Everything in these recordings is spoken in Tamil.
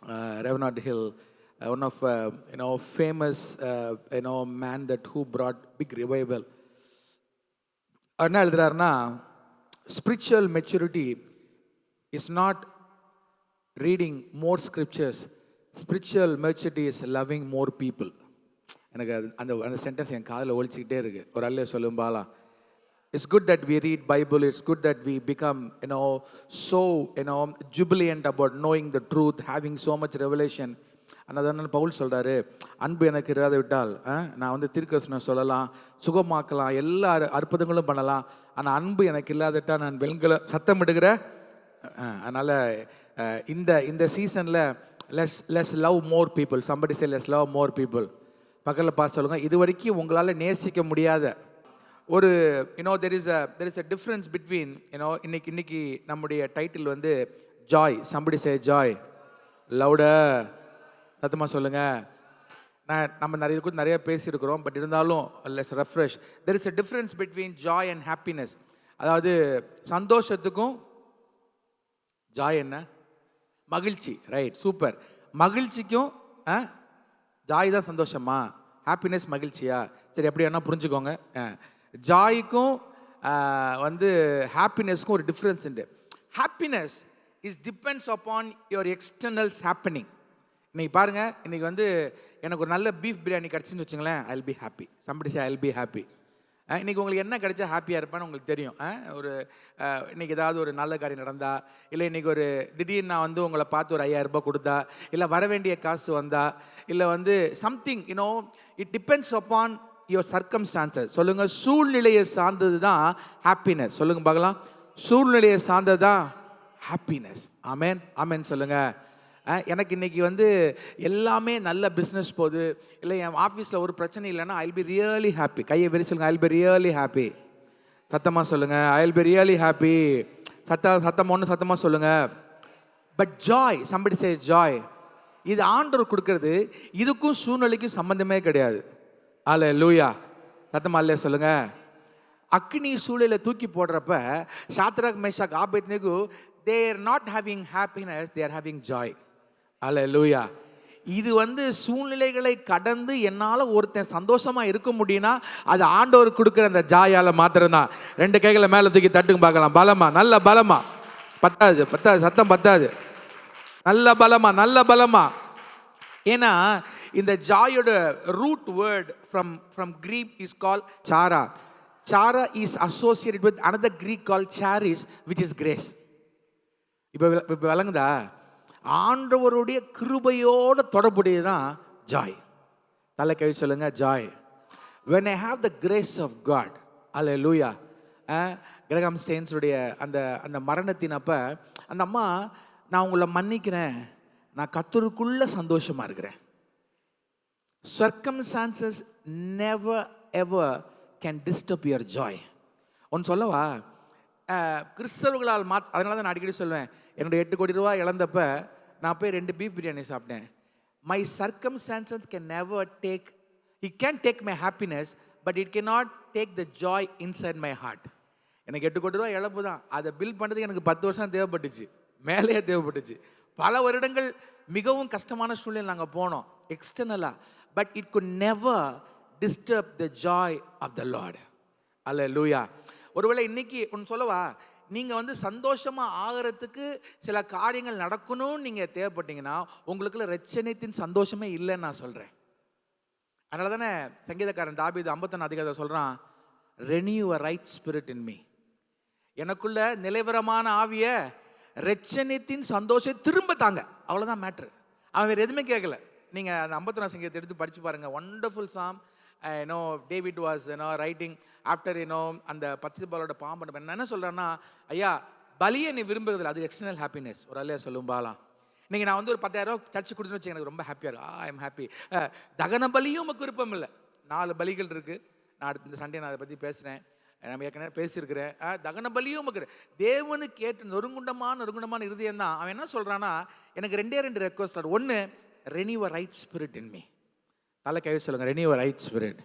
Reverend Hill, one of famous man that who brought big revival. என்ன எழுதுறாருன்னா, spiritual maturity is not reading more scriptures. Spiritual maturity is loving more people. எனக்கு அந்த சென்டென்ஸ் என் காதில் ஒழிச்சிக்கிட்டே இருக்கு. ஒரு அல்ல சொல்லும் பாலாம். It's good that we read Bible. It's good that we become so jubilant about knowing the truth, having so much revelation. அதான் பவுல் சொல்றாரு, அன்பு எனக்கு இராத விட்டால் நான் தீர்க்கதரிசனம் சொல்லலாம், சுகமாக்கலாம், எல்லா அற்புதங்களும் பண்ணலாம். ஆனால் அன்பு எனக்கு இல்லாதட்டா நான் வெண்கல சத்தம் இடுகிற. அதனால இந்த சீசன்ல let's love more people. Somebody say let's love more people. பக்கத்தில் பார்த்து சொல்லுங்க, இது வரைக்கும் உங்களால் நேசிக்க முடியாத ஒரு there is a difference between இன்னைக்கு நம்முடைய title joy. Somebody say joy louder. சத்தமாக சொல்லுங்க. நம்ம நிறைய பேசியிருக்கிறோம், பட் இருந்தாலும் let's refresh. there is a difference between joy and happiness. அதாவது சந்தோஷத்துக்கும் ஜாய் என்ன? மகிழ்ச்சி. Right, super. மகிழ்ச்சிக்கும் ஜாய் தான் சந்தோஷமா? ஹாப்பினஸ் மகிழ்ச்சியா? சரி, எப்படி வேணா புரிஞ்சுக்கோங்க. ஜாய்க்கும் ஹாப்பினஸ்க்கும் ஒரு டிஃப்ரென்ஸ் உண்டு. Happiness is depends upon your externals happening. இன்னைக்கு பாருங்க, இன்னைக்கு எனக்கு ஒரு நல்ல பீஃப் பிரியாணி கிடச்சின்னு வச்சுங்களேன், I will be happy. Somebody say I will be happy. இன்றைக்கி உங்களுக்கு என்ன கிடைச்சா ஹாப்பியாக இருப்பேன்னு உங்களுக்கு தெரியும். ஒரு இன்றைக்கி ஏதாவது ஒரு நல்ல காரியம் நடந்தா, இல்லை இன்றைக்கி ஒரு திடீர்னு நான் உங்களை பார்த்து ஒரு 5000 ரூபாய் கொடுத்தா, இல்லை வர வேண்டிய காசு வந்தா, இல்லை something it depends upon your circumstances. சொல்லுங்கள், சூழ்நிலையை சார்ந்தது தான் ஹாப்பினஸ். சொல்லுங்கள் பார்க்கலாம், சூழ்நிலையை சார்ந்தது தான் ஹாப்பினஸ். ஆமேன், ஆமேன் சொல்லுங்கள். எனக்கு இன்றைக்கி எல்லாமே நல்ல பிஸ்னஸ் போகுது, இல்லை என் ஆஃபீஸில் ஒரு பிரச்சனை இல்லைன்னா I will be really happy. கையை வெறி சொல்லுங்கள், I will be really happy. சத்தமாக சொல்லுங்கள், I will be really happy. சத்தமாக சொல்லுங்கள். But Joy, somebody say Joy, இது ஆண்டவர் கொடுக்கறது. இதுக்கும் சூழ்நிலைக்கும் சம்பந்தமே கிடையாது. அல்லேலூயா. சத்தமாக இல்லையா சொல்லுங்கள். அக்னி சூழலை தூக்கி போடுறப்ப Shadrach Meshach Abednego, they are not having happiness, they are having joy. அல்லேலூயா. இது சூழ்நிலைகளை கடந்து என்னால் ஒருத்தன் சந்தோஷமா இருக்க முடியும்னா அது ஆண்டவர் கொடுக்குற அந்த ஜாயால மாத்திரம்தான். 2 கைகளை மேலே தூக்கி தட்டுங்க பார்க்கலாம். பலமா, நல்ல பலமா. பத்தாது சத்தம் பத்தாது. நல்ல பலமா. ஏன்னா இந்த ஜாயோட root word from Greek is called chara. Chara is associated with another Greek called charis, which is grace. இப்போ விளங்குதா? ஆண்டவருடைய கிருபையோட தொடர்புடையதான் ஜாய். தலை கை சொல்லுங்க, joy. when I have the grace of God. Hallelujah. Graham ஸ்டெயின்ஸுடைய அந்த மரணத்தினப்ப அந்த அம்மா, நான் உங்களை மன்னிக்கிறேன், நான் கர்த்தருக்குள்ள சந்தோஷமா இருக்கிறேன். circumstances never ever can disturb your joy. ஒன்று சொல்லவா? கிறிஸ்தவர்களால் அதனால தான் நான் அடிக்கடி சொல்லுவேன், என்னுடைய 8 கோடி ரூபாய் இழந்தப்ப நான் போய் 2 பீஃப் பிரியாணி சாப்பிட்டேன். My circumstances can never take, it can take my happiness, but it can not take the joy inside my heart. எனக்கு 8 கோடி ரூபாய் இழப்பு தான். அதை பில் பண்ணுறதுக்கு எனக்கு 10 வருஷம் தேவைப்பட்டுச்சு, மேலேயே தேவைப்பட்டுச்சு. பல வருடங்கள் மிகவும் கஷ்டமான சூழ்நிலை நாங்கள் போனோம் எக்ஸ்டர்னலாக. But it could never disturb the joy of the Lord. Hallelujah. ஒருவேளை இன்னைக்கு ஒன்று சொல்லவா, நீங்கள் சந்தோஷமா ஆகிறதுக்கு சில காரியங்கள் நடக்கணும்னு நீங்கள் தேவைப்பட்டீங்கன்னா உங்களுக்குள்ள ரட்சணியத்தின் சந்தோஷமே இல்லைன்னு நான் சொல்கிறேன். அதனால தானே சங்கீதக்காரன் தாவீது 51 அதிகாரத்தில் சொல்கிறான், renew a right spirit in me. எனக்குள்ள நிலைவரமான ஆவிய ரட்சணியத்தின் சந்தோஷம் திரும்ப தாங்க. அவ்வளோதான் மேட்ரு. அவன் வேறு எதுவுமே கேட்கல. நீங்கள் அந்த 51 சங்கீதத்தை எடுத்து படித்து பாருங்கள். Wonderful Sam. David was writing after அந்த 10 பாலோட பாம்பு. நான் என்ன சொல்கிறேன்னா, ஐயா பலியை நீ விரும்புறதில்ல, அது எக்ஸ்டர்னல் ஹாப்பினஸ். ஒரு அல்லையா சொல்லும் பாலாம். நீங்கள் நான் ஒரு 10,000 ரூபா சர்ச்சு கொடுத்துன்னு வச்சு எனக்கு ரொம்ப ஹாப்பியாக இருக்கும். I am happy. தகன பலியும் உமக்கு விருப்பம் இல்லை. 4 பலிகள் இருக்குது. நான் இந்த சண்டே நான் அதை பற்றி பேசுகிறேன். நம்ம ஏற்கனவே பேசியிருக்கிறேன். தகன பலியும் உமக்கு தேவனுக்கு கேட்டு நொறுங்குண்டமான இருதயம் தான். அவன் என்ன சொல்கிறான்னா, எனக்கு 2 ரெக்வஸ்ட். ஒன்று, renew a right spirit in me. தலை கை சொல்லுங்க, renew a right spirit.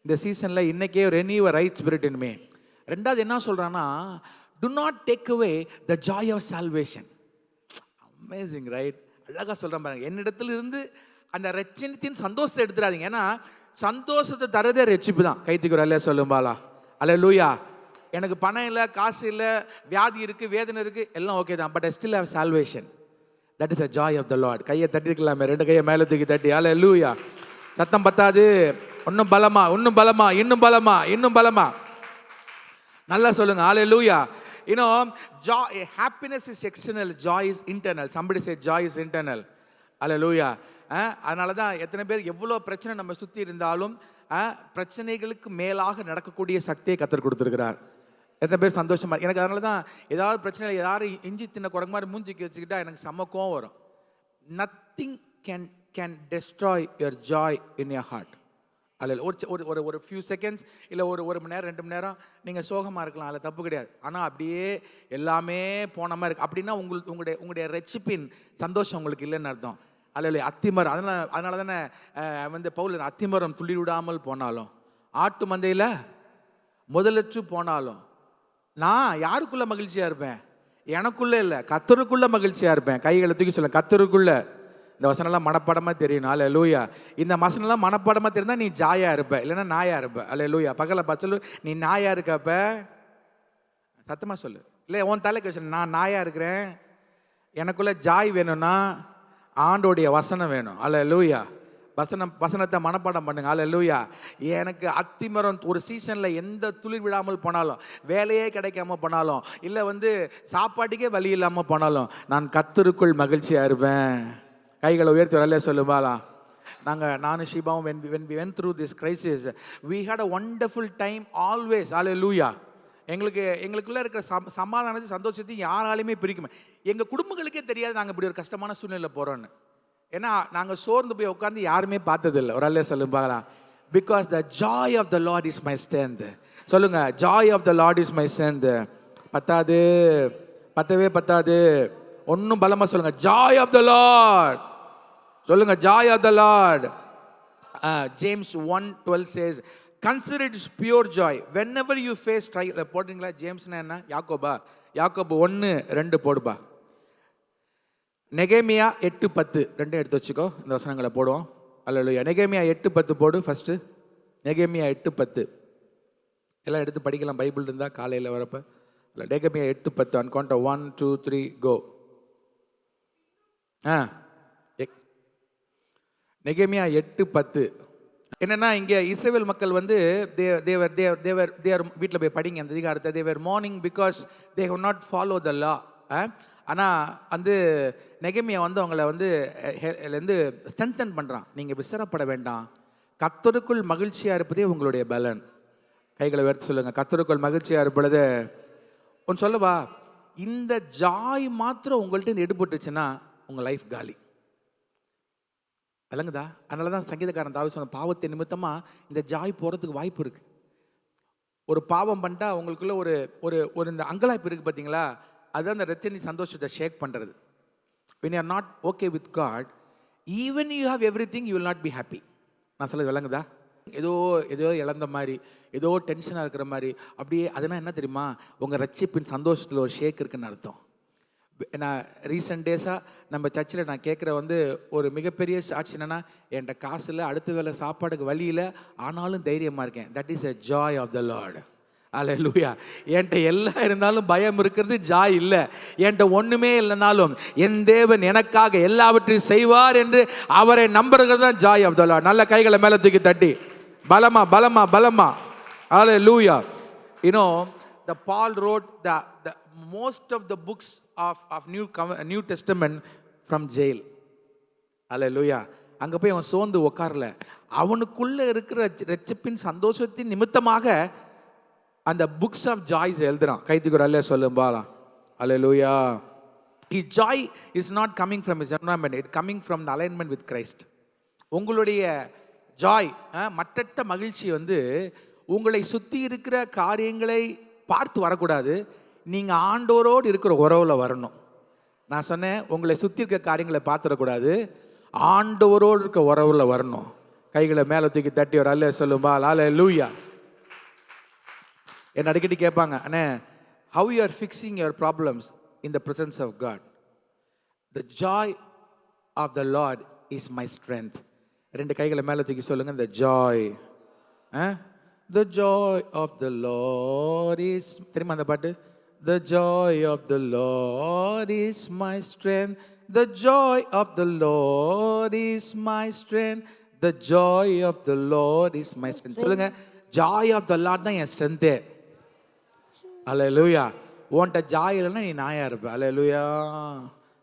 இந்த சீசனில் இன்னைக்கே renew a right spirit in me. 2வது என்ன சொல்கிறான்னா, do not take away the joy of salvation. Amazing, right? அழகாக சொல்கிறேன் பாருங்க, என்னிடத்துல இருந்து அந்த ரட்சணத்தின் சந்தோஷத்தை எடுத்துடாதீங்க. ஏன்னா சந்தோஷத்தை தரதே ரட்சிப்பு தான். கைத்துக்கு ஒரு அல்ல சொல்லும்பாலா, அல்லேலூயா. எனக்கு பணம் இல்லை, காசு இல்லை, வியாதி இருக்குது, வேதனை இருக்குது, எல்லாம் ஓகே தான். But I still have salvation. That is the joy of the lord. கையை தட்டிருக்கலாமே, ரெண்டு கையை மேலே தூக்கி தட்டி அல்லேலூயா. சத்தம் பத்தாது, இன்னும் பலமா, இன்னும் பலமா, இன்னும் பலமா, இன்னும் பலமா. நல்லா சொல்லுங்க அல்லேலூயா. You know, joy, happiness is external, joy is internal. Somebody say joy is internal. Hallelujah. அதனால தான் எத்தனை பேர் எவ்வளோ பிரச்சனை நம்ம சுற்றி இருந்தாலும் பிரச்சனைகளுக்கு மேலாக நடக்கக்கூடிய சக்தியை கத்தர் கொடுத்துருக்கிறார். எத்தனை பேர் சந்தோஷமா? எனக்கு அதனால தான் ஏதாவது பிரச்சனையில் யாரும் இஞ்சி தின்ன குரங்கு மாதிரி மூஞ்சிக்கு வச்சுக்கிட்டா எனக்கு செம்ம கோவம் வரும். Nothing can destroy your joy in your heart. அதில் ஒரு ஃபியூ செகண்ட்ஸ் இல்லை ஒரு மணி நேரம் 2 மணி நேரம் நீங்கள் சோகமாக இருக்கலாம், அதில் தப்பு கிடையாது. ஆனால் அப்படியே எல்லாமே போன மாதிரி இருக்குது அப்படின்னா உங்களுடைய ரட்சிப்பின் சந்தோஷம் உங்களுக்கு இல்லைன்னு அர்த்தம். அல்ல அத்திமரம், அதனால தானே வந்து பவுல் அத்திமரம் துள்ளி விடாமல் போனாலும், ஆட்டு மந்தையில் முதலற்று போனாலும், நான் யாருக்குள்ள மகிழ்ச்சியாக இருப்பேன்? எனக்குள்ளே இல்லை, கத்தருக்குள்ள மகிழ்ச்சியாக இருப்பேன். கைகளை தூக்கி சொல்ல, கத்தருக்குள்ள. இந்த வசனம்லாம் மனப்பாடமாக தெரியணும். அல்லேலூயா. இந்த வசனம்லாம் மனப்பாடமாக தெரிந்தால் நீ ஜாயா இருப்ப, இல்லைன்னா நாயா இருப்ப. அல்லேலூயா. பக்கத்தில் பச்சலு நீ நாயா இருக்கப்ப சத்தமாக சொல்லு. இல்லை உன் தலைக்கு வச்சு நான் நாயா இருக்கிறேன். எனக்குள்ள ஜாய் வேணும்னா ஆண்டோடைய வசனம் வேணும். அல்லேலூயா. வசனத்தை மனப்பாடம் பண்ணுங்க. அல்லேலூயா. எனக்கு அத்திமரம் ஒரு சீசனில் எந்த துளிர் விழாமல் போனாலும், வேலையே கிடைக்காம போனாலும், இல்லை வந்து சாப்பாட்டுக்கே வழி இல்லாமல் போனாலும், நான் கர்த்தருக்குள் மகிழ்ச்சியாக இருப்பேன். கைகளை உயர்த்தி வரல சொல்லுவாளா. நானும் ஷிபாவும் when we went through this crisis, we had a wonderful time always. Hallelujah. எங்களுக்குள்ள இருக்கிற சமாதானத்தை சந்தோஷத்தையும் யாராலையுமே பிரிக்குமே. எங்கள் குடும்பங்களுக்கே தெரியாது நாங்கள் இப்படி ஒரு கஷ்டமான சூழ்நிலை போகிறோன்னு. ஏன்னா நாங்கள் சோர்ந்து போய் உட்காந்து யாருமே பார்த்ததில்லை. ஒரு அல்ல சொல்லுவாங்களா. Because the joy of the Lord is my strength. சொல்லுங்க, joy of the Lord is my strength. பத்தவே பத்தாது. ஒன்னும் பலமா சொல்லுங்க, ஜாய் ஆஃப் த லார்ட். சொல்லுங்க, joy of the Lord. James 1:12 says, consider it pure joy whenever you face trial. போடுறீங்களா? ஜேம்ஸ்னா என்ன? யாக்கோபு 1:2 போடுப்பா. நெகேமியா 8:10 ரெண்டும் எடுத்து வச்சுக்கோ. இந்த வசனங்களை போடுவோம். அல்லேலூயா. நெகேமியா 8:10 போடு ஃபர்ஸ்ட். நெகேமியா 8:10 எல்லாம் எடுத்து படிக்கலாம் பைபிள் இருந்தா காலையில் வரப்ப. நெகேமியா 8:10 on count of 1 2 3 go. நெகேமியா 8:10 என்னன்னா, இங்கே இஸ்ரவேல் மக்கள் வந்து தேவர் வீட்டில் போய் படிங்க அந்த அதிகாரத்தை. They were mourning because they have not follow the law. ஆனால் வந்து நெகேமியா வந்து அவங்கள வந்து ஸ்ட்ரென்தன் பண்ணுறான். நீங்கள் விசரப்பட வேண்டாம், கர்த்தருக்குள் மகிழ்ச்சியாக இருப்பதே உங்களுடைய பலன். கைகளை உயர்த்தி சொல்லுங்க, கர்த்தருக்குள் மகிழ்ச்சியாக இருப்பது. ஒன்று சொல்லவா, இந்த ஜாய் மாத்திரம் உங்கள்கிட்ட எடுபட்டுச்சுன்னா உங்கள் லைஃப் காலி. விளங்குதா? அதனால தான் சங்கீதக்காரன் தாவீது சொன்ன, பாவத்தை நிமித்தமாக இந்த ஜாய் போகிறதுக்கு வாய்ப்பு இருக்குது. ஒரு பாவம் பண்ணிட்டா உங்களுக்குள்ள ஒரு ஒரு இந்த அங்கலாய்ப்பு இருக்குது பார்த்தீங்களா, அதுதான் அந்த ரத்தினி சந்தோஷத்தை ஷேக் பண்ணுறது. when you are not okay with God, even you have everything, you will not be happy. நான் சொல்ல விளங்குதா? ஏதோ இழந்த மாதிரி, ஏதோ டென்ஷனாக இருக்கிற மாதிரி அப்படியே. அதனால் என்ன தெரியுமா, உங்கள் ரட்சிப்பின் சந்தோஷத்தில் ஒரு ஷேக் இருக்குன்னு அர்த்தம். நான் ரீசெண்ட் டேஸாக நம்ம சர்ச்சில் நான் கேட்குற வந்து ஒரு மிகப்பெரிய சாட்சி என்னென்னா, என்கிட்ட காசு இல்லை, அடுத்த வேலை சாப்பாடுக்கு வழியில், ஆனாலும் தைரியமாக இருக்கேன். That is a joy of the Lord. Hallelujah. என்கிட்ட எல்லாம் இருந்தாலும் பயம் இருக்கிறது ஜாய் இல்லை. என்கிட்ட ஒன்றுமே இல்லைனாலும் என் தேவன் எனக்காக எல்லாவற்றையும் செய்வார் என்று அவரை நம்புறது தான் ஜாய் ஆஃப் த லார்ட். நல்ல கைகளை மேலே தூக்கி தட்டி பலமா பலமா பலமா. அல்லேலூயா. You know, the Paul wrote the most of the books of New Testament from jail. Hallelujah. அங்கே போய் அவன் சோர்ந்து உட்காரல, அவனுக்குள்ள இருக்கிற ரட்சிப்பின் சந்தோஷத்தின் நிமித்தமாக அந்த புக்ஸ் ஆஃப் ஜாய்ஸ் எழுதுறான். கைத்துக்கு அல்ல சொல்லும்பாலா. Hallelujah. His joy is not coming from his environment, it coming from the alignment with Christ. உங்களுடைய ஜாய், மற்றற்ற மகிழ்ச்சி வந்து உங்களை சுற்றி இருக்கிற காரியங்களை பார்த்து வரக்கூடாது, நீங்கள் ஆண்டோரோடு இருக்கிற உறவில் வரணும். நான் சொன்னேன், உங்களை சுற்றி இருக்க காரியங்களை பார்த்துடக்கூடாது, ஆண்டவரோடு இருக்க உறவில் வரணும். கைகளை மேலே தூக்கி தட்டி ஒரு அல்ல சொல்லும்பா. அல்லேலூயா. என்ன அடிக்கடி கேட்பாங்க, அண்ணே how you are fixing your problems in the presence of God. The joy of the Lord is my strength. ரெண்டு கைகளை மேலே தூக்கி சொல்லுங்க, the joy. The joy of the Lord is, தெரியுமா அந்த பாட்டு? The joy of the Lord is my strength. The joy of the Lord is my strength. The joy of the Lord is my strength. சொல்லுங்க, joy of the Lord தான் என் ஸ்ட்ரென்த்தே. அல்லேலூயா. உன்கிட்ட ஜாய் இல்லைன்னா நீ நாயா இருப்ப. அல்லேலூயா.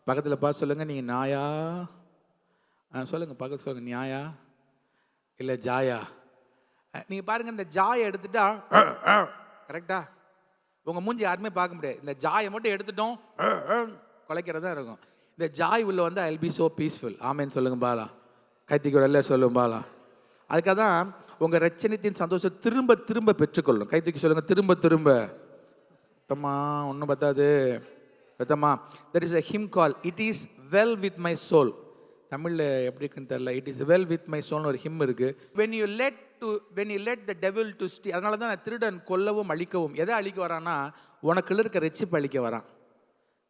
பக்கத்தில் பார்த்து சொல்லுங்க, நீ நாயா? சொல்லுங்க, பக்கத்தில் சொல்லுங்க, நியாயா இல்லை ஜாயா? நீங்கள் பாருங்க, இந்த ஜாயை எடுத்துட்டா கரெக்டா உங்கள் மூஞ்சி யாருமே பார்க்க முடியாது. இந்த ஜாயை மட்டும் எடுத்துட்டோம் குலைக்கிறதா இருக்கும். இந்த ஜாய் உள்ள வந்து I will be so peaceful. ஆமேன்னு சொல்லுங்க பாலா. கைத்திக்கு ஒரு எல்லாம் சொல்லுங்க பாலா. அதுக்காக தான் உங்கள் ரட்சணியத்தின் சந்தோஷம் திரும்ப திரும்ப பெற்றுக்கொள்ளும். கைத்திக்கு சொல்லுங்க, திரும்ப திரும்ப. பெத்தம்மா ஒன்றும் பத்தாது. பெத்தம்மா, there is a hymn called It is well with my soul. தமிழில் எப்படி இருக்குன்னு தெரியல. It is well with my soul ஒரு ஹிம் இருக்கு. when you let the devil to steal. அதனால தான் திருடன் கொல்லவும் அழிக்கவும். எதை அழிக்க வரான்னா உனக்குள்ள இருக்க ரட்சிப்பு அழிக்க வரான்.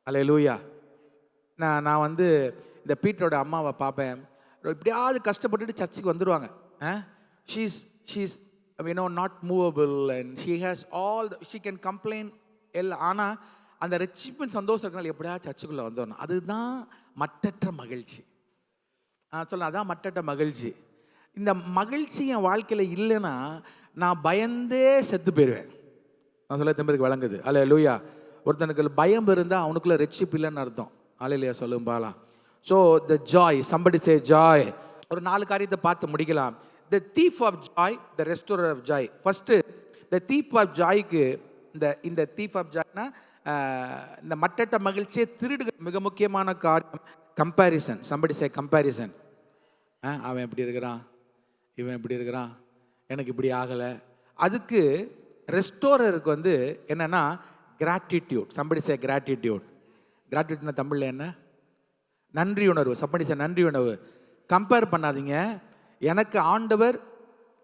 அல்லேலூயா. நான் வந்து இந்த பீட்டரோட அம்மாவை பார்ப்பேன். எப்படியாவது கஷ்டப்பட்டுட்டு சர்ச்சுக்கு வந்துடுவாங்க. She's not movable and she has all she can complain எல்லாம். ஆனால் அந்த ரட்சிப்பின் சந்தோஷம் இருக்கனால எப்படியாவது சர்ச்சுக்குள்ளே வந்துடணும். அதுதான் மற்றற்ற மகிழ்ச்சி. சொல்ல, அதான் மற்றற்ற மகிழ்ச்சி. இந்த மகிழ்ச்சி என் வாழ்க்கையில் இல்லைன்னா நான் பயந்தே செத்து போயிடுவேன். நான் சொல்ல தம்பருக்கு வழங்குது. அல்லேலூயா. ஒருத்தனுக்கு பயம் இருந்தால் அவனுக்குள்ள ரட்சிப்பு இல்லைன்னு அர்த்தம். அல்லேலூயா சொல்லும் பாலா. So the joy, somebody say joy. ஒரு 4 காரியத்தை பார்த்து முடிக்கலாம். The thief of joy, the restorer of joy. First the thief of ஜாய்க்கு இந்த தீஃப் ஆஃப் ஜாய்னா இந்த மற்றற்ற மகிழ்ச்சியை திருடுகிற மிக முக்கியமான காரியம் கம்பேரிசன். somebody say comparison. அவன் எப்படி இருக்கிறான், இவன் எப்படி இருக்கிறான், எனக்கு இப்படி ஆகலை. அதுக்கு ரெஸ்டோரருக்கு வந்து என்னன்னா கிராட்டிடியூட். somebody say gratitude. கிராட்டிடியூட்னா தமிழில் என்ன? நன்றி உணர்வு. somebody say நன்றி உணர்வு. கம்பேர் பண்ணாதீங்க. எனக்கு ஆண்டவர்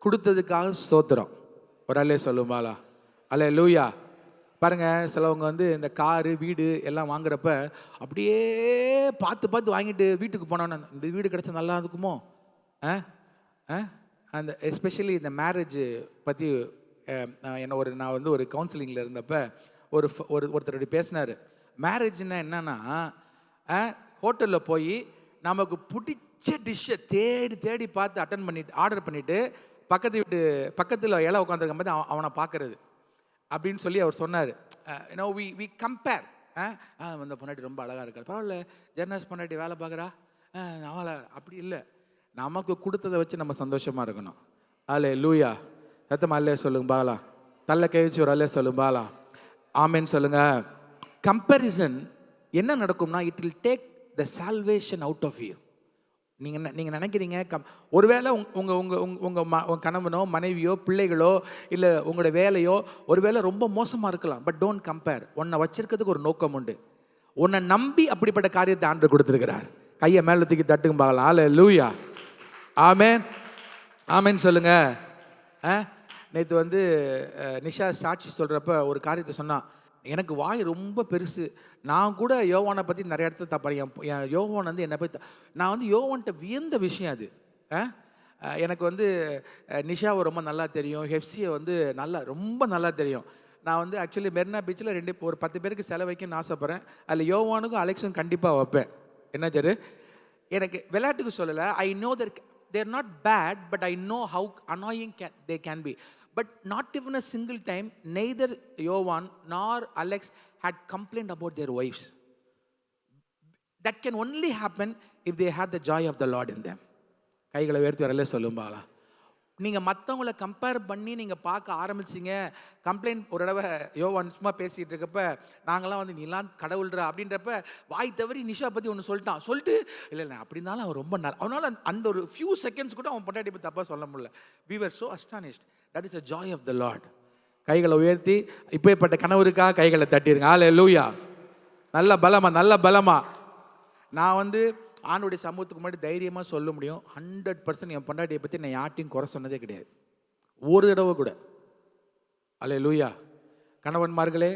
கொடுத்ததுக்காக ஸ்தோத்திரம். ஒரு அல்லே சொல்லுவாளா? அல்லேலூயா. பாருங்க, சிலவங்க வந்து இந்த காரு வீடு எல்லாம் வாங்குறப்ப அப்படியே பார்த்து வாங்கிட்டு வீட்டுக்கு போனோன்னு இந்த வீடு கிடைச்சா நல்லா இருக்குமோ. அந்த எஸ்பெஷலி இந்த மேரேஜ் பற்றி நான் வந்து ஒரு கவுன்சிலிங்கில் இருந்தப்ப ஒருத்தர் பேசினார். மேரேஜ்னா என்னன்னா, ஹோட்டலில் போய் நமக்கு பிடிச்ச டிஷ்ஷை தேடி பார்த்து அட்டன் பண்ணிட்டு ஆர்டர் பண்ணிவிட்டு பக்கத்தில் இலை உட்காந்துருக்கும் போது அவனை பார்க்கறது அப்படின்னு சொல்லி அவர் சொன்னார். We compare. அந்த பொண்டாட்டி ரொம்ப அழகாக இருக்கார், பரவாயில்ல, ஜெர்னஸ் பொண்டாட்டி வேலை பார்க்குறா, அவளை அப்படி இல்லை. நமக்கு கொடுத்ததை வச்சு நம்ம சந்தோஷமாக இருக்கணும். அல்லேலூயா. சத்தமா அல்லே சொல்லுங்க பாலா. தள்ள கழிச்சு ஒரு அல்லே சொல்லுங்க பாலா. ஆமேன்னு சொல்லுங்க. கம்பேரிசன் என்ன நடக்கும்னா, it will take the salvation out of you. நீங்கள் நினைக்கிறீங்க ஒருவேளை உங்கள் கணவனோ மனைவியோ பிள்ளைகளோ இல்லை உங்களோட வேலையோ ஒருவேளை ரொம்ப மோசமாக இருக்கலாம். But don't compare. உன்னை வச்சிருக்கிறதுக்கு ஒரு நோக்கம் உண்டு. உன்னை நம்பி அப்படிப்பட்ட காரியத்தை ஆண்டவர் கொடுத்துருக்கிறார். கையை மேலே தூக்கி தட்டுங்க பார்க்கலாம். அல்லேலூயா. ஆமேன். ஆமேன்னு சொல்லுங்க. நேற்று வந்து நிஷா சாட்சி சொல்கிறப்ப ஒரு காரியத்தை சொன்னான். எனக்கு வாய் ரொம்ப பெருசு. நான் கூட யோவானை பற்றி நிறைய இடத்துல தப்பேன். என் யோவான் வந்து என்னை பற்றி நான் வந்து யோவான்கிட்ட வியந்த விஷயம் அது. எனக்கு வந்து நிஷாவை ரொம்ப நல்லா தெரியும், ஹெஃப்சியை வந்து ரொம்ப நல்லா தெரியும். நான் வந்து ஆக்சுவலி மெரினா பீச்சில் ஒரு 10 பேருக்கு செலவு வைக்கணும்னு ஆசைப்பட்றேன். அதில் யோவானுக்கும் அலெக்ஸும் கண்டிப்பாக வைப்பேன். என்ன தெரு, எனக்கு விளையாட்டுக்கு சொல்லலை. I know they're not bad, but I know how annoying they can be. But not even a single time, neither Yovan nor Alex had complained about their wives. That can only happen if they have the joy of the Lord in them. கைகளை உயர்த்தி வரல சொல்லும்பாலா. நீங்கள் மற்றவங்களை கம்பேர் பண்ணி நீங்கள் பார்க்க ஆரம்பிச்சிங்க. கம்ப்ளைண்ட் ஒரு தடவை யோவான் சும்மா பேசிகிட்டு இருக்கப்ப நாங்களாம் வந்து நீலாம் கடவுள்றா அப்படின்றப்ப வாய் தவறி நிஷா பற்றி ஒன்று சொல்லிட்டு இல்லை அப்படி இருந்தாலும் அவன் ரொம்ப அவனால் அந்த ஒரு ஃபியூ செகண்ட்ஸ் கூட அவன் பொண்டாட்டி பற்றி தப்பாக சொல்ல முடியல. We were so astonished. That is the joy of the Lord. கைகளை உயர்த்தி இப்பேற்பட்ட கணவருக்காக கைகளை தட்டிருங்க. அல்லேலூயா. நல்ல பலமா நான் வந்து ஆண்டுடைய சமூகத்துக்கு முன்னாடி தைரியமாக சொல்ல முடியும். 100% என் பொண்டாட்டியை பற்றி நான் யார்ட்டையும் குறை சொன்னதே கிடையாது, ஒரு தடவை கூட. அல்லேலூயா. கணவன்மார்களே,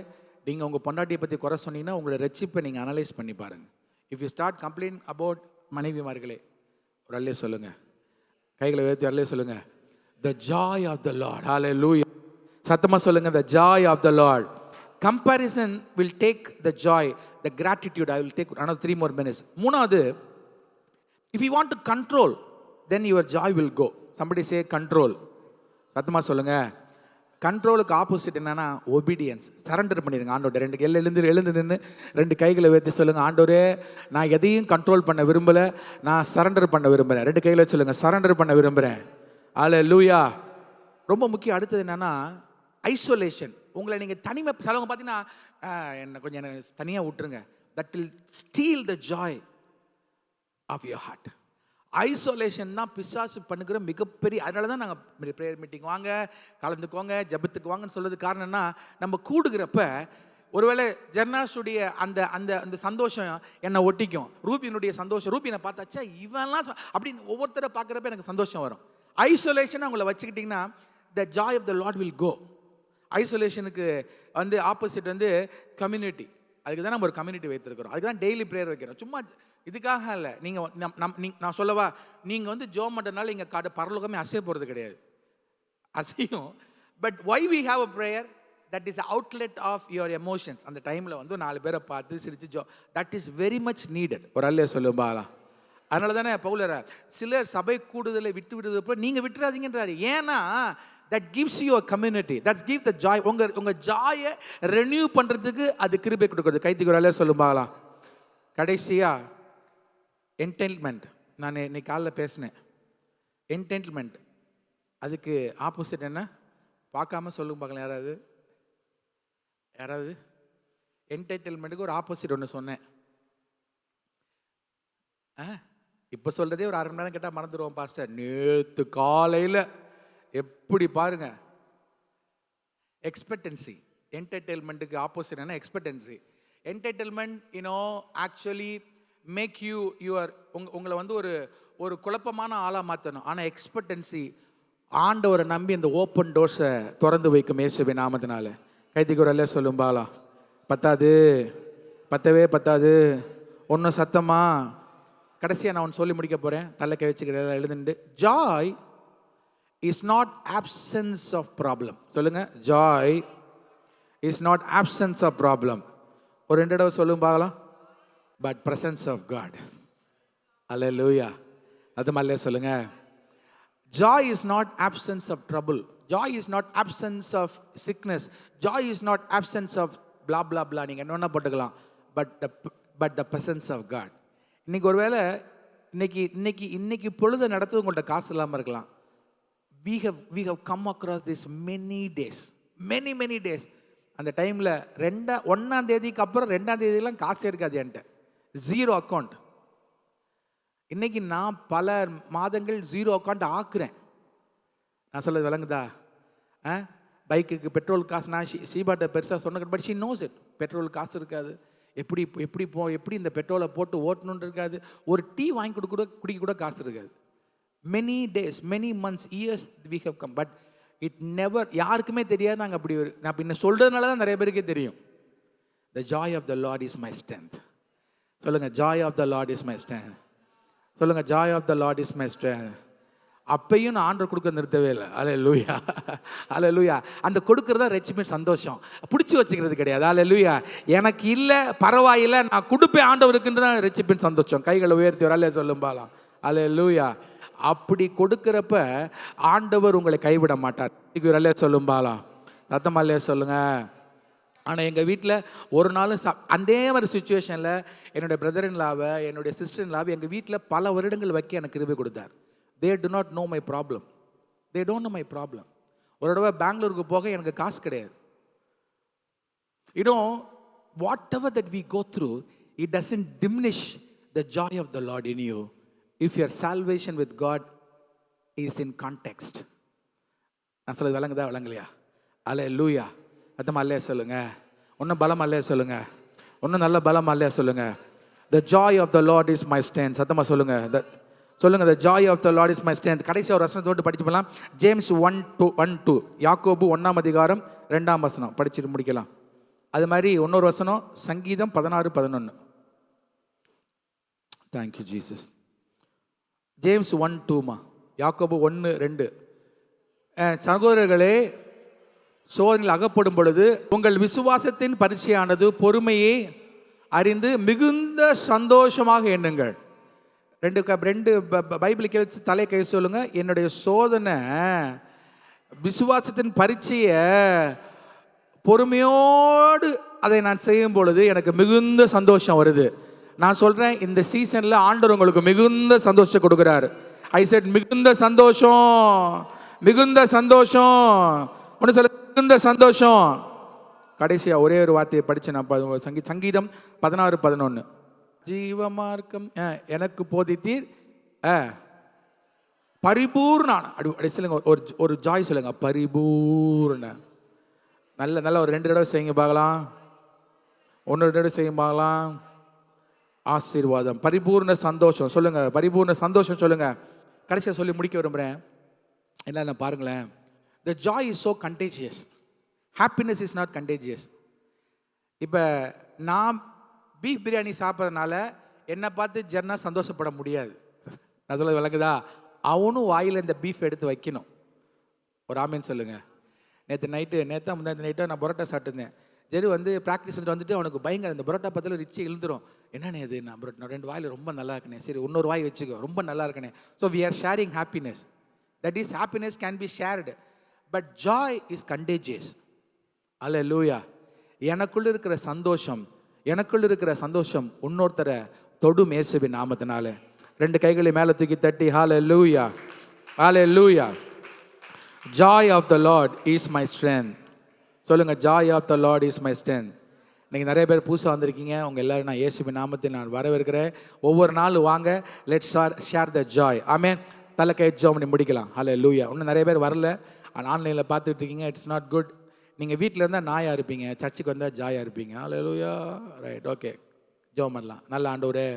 நீங்கள் உங்கள் பொண்டாட்டியை பற்றி குறை சொன்னீங்கன்னா உங்களோட ரட்சிப்பை நீங்கள் அனலைஸ் பண்ணி பாருங்கள். If you start complaint about மனைவிமார்களே ஒரு அல்லே சொல்லுங்க, கைகளை உயர்த்தி அல்லே சொல்லுங்க. The joy of the Lord. Hallelujah. சத்தமா சொல்லுங்க, the joy of the Lord. Comparison will take the joy, the gratitude. I will take another 3 more minutes. மூணாவது, if you want to control, then your joy will go. Somebody say control. சத்தமா சொல்லுங்க. கண்ட்ரோலுக்கு ஆப்போசிட் என்னன்னா ஒபீடியன்ஸ். சரண்டர் பண்ணிடுங்க ஆண்டோட. எழுந்து நின்று 2 கைகளை வைத்து சொல்லுங்க, ஆண்டோரே நான் எதையும் கண்ட்ரோல் பண்ண விரும்பலை, நான் சரண்டர் பண்ண விரும்புகிறேன். 2 கைகளை சொல்லுங்க, சரண்டர் பண்ண விரும்புகிறேன். அல்லேலூயா. ரொம்ப முக்கியம். அடுத்தது என்னன்னா ஐசோலேஷன். உங்களை நீங்கள் தனிமை, சிலவங்க பார்த்தீங்கன்னா என்ன கொஞ்சம் எனக்கு தனியாக விட்டுருங்க, that will steal the joy of your heart. Isolation தான் பிசாசு பண்ணுகிற மிகப்பெரிய. அதனால தான் நாங்கள் ப்ரேயர் மீட்டிங் வாங்க, கலந்துக்கோங்க, ஜபத்துக்கு வாங்கன்னு சொல்றது காரணம்னா, நம்ம கூடுகிறப்ப ஒருவேளை ஜெர்னாஸுடைய அந்த அந்த அந்த சந்தோஷம் என்னை ஒட்டிக்கும், ரூபியினுடைய சந்தோஷம், ரூபினை பார்த்தாச்சா இவன்லாம் அப்படின்னு ஒவ்வொருத்தரை பார்க்குறப்ப எனக்கு சந்தோஷம் வரும். ஐசோலேஷனை உங்களை வச்சுக்கிட்டிங்கன்னா the joy of the Lord will go. ஐசோலேஷனுக்கு வந்து ஆப்போசிட் வந்து கம்யூனிட்டி. அதுக்கு தான் நம்ம ஒரு கம்யூனிட்டி வைத்திருக்கிறோம். அதுக்கு தான் டெய்லி ப்ரேயர் வைக்கிறோம். சும்மா இதுக்காக இல்லை. நீங்கள் நான் சொல்லவா, நீங்கள் வந்து ஜோம் பண்ணுறதுனால இங்கே பரலோகமே அசைய போகிறது கிடையாது, அசையும். But why we have a prayer, that is outlet of your emotions. அந்த டைமில் வந்து 4 பேரை பார்த்து சிரிச்சு that is very much needed. ஒரு அல்லையா சொல்லுவாங்களா? அதனால தானே பவுலர் சிலர் சபை கூடுதலை விட்டு விடுறப்போ நீங்கள் விட்டுறாதீங்கன்றாரு. ஏன்னா that gives you a community, that gives the joy. உங்க ஜாயை ரெனியூ பண்ணுறதுக்கு அது கிருபை கொடுக்குறது. கைத்துக்கு ஒரு அல்லையா சொல்லுவாங்களா? கடைசியா என்டெயின்மெண்ட். நான் இன்னைக்கு காலைல பேசினேன். என்டெயின்மெண்ட் அதுக்கு ஆப்போசிட் என்ன? பார்க்காம சொல்லுங்க பார்க்கலாம் யாராவது. என்டர்டெயின்மெண்ட்டுக்கு ஒரு ஆப்போசிட் ஒன்று சொன்னேன். இப்போ சொல்கிறதே ஒரு 1/2 மணி நேரம் கேட்டால் மறந்துடுவோம் பாஸ்டர். நேற்று காலையில் எப்படி பாருங்க, எக்ஸ்பெக்டன்சி. என்டர்டெயின்மெண்ட்டுக்கு ஆப்போசிட் என்ன? Expectancy. Entertainment actually make you உங்களை வந்து ஒரு குழப்பமான ஆளாக மாற்றணும். ஆனால் எக்ஸ்பெக்டன்சி ஆண்டவரை நம்பி இந்த ஓப்பன் டோர்ஸை திறந்து வைக்கும் இயேசுவின் நாமத்தினால. கைத்துக்கு ஒரு அல்ல சொல்லும் பாலா. பத்தவே ஒன்றும் சத்தமா. கடைசியாக நான் ஒன்று சொல்லி முடிக்க போகிறேன். தலை கை வச்சுக்கிறேன் எழுதுண்டு. Joy is not absence of problem. சொல்லுங்க, joy is not absence of problem. ஒரு 2 தடவை சொல்லும் பார்க்கலாம். But presence of God. Hallelujah. அது மல்லே சொல்லுங்க. Joy is not absence of trouble. Joy is not absence of sickness. Joy is not absence of blah blah blah. நீங்க என்ன போட்டுக்கலாம். But the presence of God. இன்னைக்கு ஒருவேளை இன்னைக்கு பொழுது நடத்து உங்கள்கிட்ட காசு இல்லாமல் இருக்கலாம். We have come across this many days. Many days. அந்த டைமில் 1ஆம் தேதிக்கு அப்புறம் 2ஆம் தேதியெல்லாம் காசு இருக்காது என்கிட்ட. 0 அக்கௌண்ட். இன்னைக்கு நான் பல மாதங்கள் 0 அக்கௌண்ட் ஆக்குறேன். நான் சொல்றது விளங்குதா? பைக்குக்கு பெட்ரோல் காசு நான் ஷீபாட்ட பெருசாக சொன்ன, but she knows it. Petrol காசு இருக்காது. எப்படி இந்த பெட்ரோலை போட்டு ஓட்டணுன்னு இருக்காது. ஒரு டீ வாங்கி குடிக்க கூட காசு இருக்காது. many days, many months, years we have come, but it never, யாருக்குமே தெரியாது நாங்கள் அப்படி நான் பின்ன சொல்கிறதுனால தான் நிறைய பேருக்கே தெரியும். The joy of the Lord is my strength. சொல்லுங்க, joy of the Lord is my strength. சொல்லுங்க, joy of the Lord is my strength. அப்பையும் நான் ஆண்டவர் கொடுக்க நிறுத்தவே இல்லை. அல்லேலூயா, அல்லேலூயா. அந்த கொடுக்கறதா ரெச்சிபின் சந்தோஷம். பிடிச்சி வச்சுக்கிறது கிடையாது. அல்லேலூயா. எனக்கு இல்லை பரவாயில்லை, நான் கொடுப்பேன் ஆண்டவருக்குன்னு தான் ரெச்சிபின் சந்தோஷம். கைகளை உயர்த்தி ஒரு அல்லே சொல்லும் பாலாம். அல்லேலூயா. அப்படி கொடுக்கிறப்ப ஆண்டவர் உங்களை கைவிட மாட்டார். ஒரு அல்லே சொல்லும் பாலாம். சத்தமா அல்லே சொல்லுங்க. ஆனால் எங்கள் வீட்டில் ஒரு நாளும் அதே மாதிரி சுச்சுவேஷனில் என்னுடைய பிரதர் இன் லாவை, என்னுடைய சிஸ்டர் இன் லாவை எங்கள் வீட்டில் பல வருடங்கள் வைக்க எனக்கு கிருபை கொடுத்தார். They do not know my problem. They don't know my problem. ஒரு தடவை பெங்களூருக்கு போக எனக்கு காசு கிடையாது. Whatever that we go through, it doesn't diminish the joy of the Lord in you if your salvation with God is in context. நான் சொல்றது விளங்குதா விளங்கலையா? அல்லேலூயா. அத்தமா அல்லே சொல்லுங்க. ஒன்றும் பலம் அல்லே சொல்லுங்க. ஒன்றும் நல்ல பலம் அல்லே சொல்லுங்க. The joy of the Lord is my strength. சத்தமா சொல்லுங்க. சொல்லுங்க, the joy of the Lord is my strength. கடைசி ஒரு வசனத்தோடு படிச்சு போகலாம். ஜேம்ஸ் 1:2. யாக்கோபு 1ஆம் அதிகாரம் 2ஆம் வசனம் படிச்சுட்டு முடிக்கலாம். அது மாதிரி இன்னொரு வசனம் சங்கீதம் 16:11. Thank you Jesus. ஜேம்ஸ் 1:2 யாக்கோபு 1:2. சகோதரர்களே, சோதனையில் அகப்படும் பொழுது உங்கள் விசுவாசத்தின் பரீட்சையானது பொறுமையை அறிந்து மிகுந்த சந்தோஷமாக எண்ணுங்கள். ரெண்டு பைபிள் கேள்வி தலை கை சொல்லுங்க. என்னுடைய சோதனை விசுவாசத்தின் பரீட்சையை பொறுமையோடு அதை நான் செய்யும் பொழுது எனக்கு மிகுந்த சந்தோஷம் வருது. நான் சொல்றேன், இந்த சீசன்ல ஆண்டவர் உங்களுக்கு மிகுந்த சந்தோஷம் கொடுக்கிறாரு. ஐ செட் மிகுந்த சந்தோஷம், மிகுந்த சந்தோஷம். ஒன்று சொல்ல, மிகுந்த சந்தோஷம். கடைசியா ஒரே ஒரு வார்த்தையை படிச்சு நான் சங்கீதம் 16:11. ஜீவமார்க்கம் எனக்கு போதித்தீர் பரிபூர்ணான. அப்படி சொல்லுங்க, ஒரு ஜாய் சொல்லுங்க, பரிபூர்ண. நல்ல ஒரு 2 தடவை செய்யுங்க பார்க்கலாம். 1 தடவை செய்யுங்க பார்க்கலாம். ஆசீர்வாதம், பரிபூர்ண சந்தோஷம் சொல்லுங்க, பரிபூர்ண சந்தோஷம் சொல்லுங்க. கடைசியாக சொல்லி முடிக்க விரும்புகிறேன். என்ன பாருங்களேன், the joy is so contagious, happiness is not contagious. இப்போ நான் பீஃப் பிரியாணி சாப்பிட்றதுனால என்னை பார்த்து ஜன்னா சந்தோஷப்பட முடியாது. நான் சொல்ல விளக்குதா? அவனும் வாயில் இந்த பீஃப் எடுத்து வைக்கணும். ஒரு ஆமீன் சொல்லுங்க. நேற்று நைட்டோ நான் பரோட்டா சாப்பிட்டுருந்தேன். ஜெரு ப்ராக்டிஸ் வந்துட்டு அவனுக்கு பயங்கர இந்த பரோட்டா பத்தில் ரிச்சு இழுந்துரும். என்னண்ணே இது, நான் 2 வாயில் ரொம்ப நல்லா இருக்கனே, சரி இன்னொரு வாய் வச்சுக்கோ, ரொம்ப நல்லா இருக்கனே. So we are sharing happiness. That is happiness can be shared, but joy is contagious. Hallelujah. எனக்குள்ள இருக்கிற சந்தோஷம் இன்னொருத்தரை தொடும் இயேசுவின் நாமத்தினால. 2 கைகளை மேலே தூக்கி தட்டி ஹல்லேலூயா, ஹல்லேலூயா. Joy of the Lord is my strength. சொல்லுங்க, joy of the Lord is my strength. நீங்கள் நிறைய பேர் புதுசாக வந்திருக்கீங்க. உங்கள் எல்லாரும் நான் இயேசுவின் நாமத்தில் நான் வரவேற்கிறேன். ஒவ்வொரு நாளும் வாங்க, லெட்ஸ் ஷேர் த ஜாய். ஆமென். தலை கை ஜெபம் பண்ணி முடிக்கலாம். ஹல்லேலூயா. இன்னும் நிறைய பேர் வரல, ஆன்லைனில் பார்த்துட்டு இருக்கீங்க. It's not good. நீங்கள் வீட்டில் இருந்தால் நாயாக இருப்பீங்க, சர்ச்சுக்கு வந்தால் ஜாயாக இருப்பீங்க. ஹல்லேலூயா. Right, okay. ஜெபம் பண்ணலாம். நல்ல ஆண்டவரே,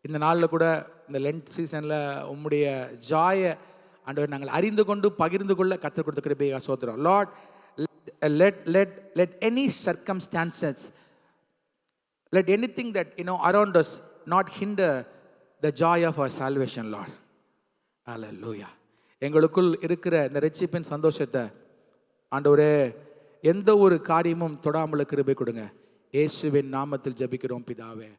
இந்த நாளில் கூட இந்த லென்ட் சீசனில் உம்முடைய ஜாயை ஆண்டவர் நாங்கள் அறிந்து கொண்டு பகிர்ந்து கொள்ள கற்றுக் கொடுத்த கிருபையை ஸ்தோத்திரம். Lord, let any circumstances, let anything that around us not hinder the joy of our salvation, Lord. Hallelujah. எங்களுக்குள் இருக்கிற இந்த ரட்சிப்பின் சந்தோஷத்தை ஆண்டவரே எந்த ஒரு காரியமும் தொடாமல் கிருபை கொடுங்க. இயேசுவின் நாமத்தில் ஜெபிக்கிறோம் பிதாவே.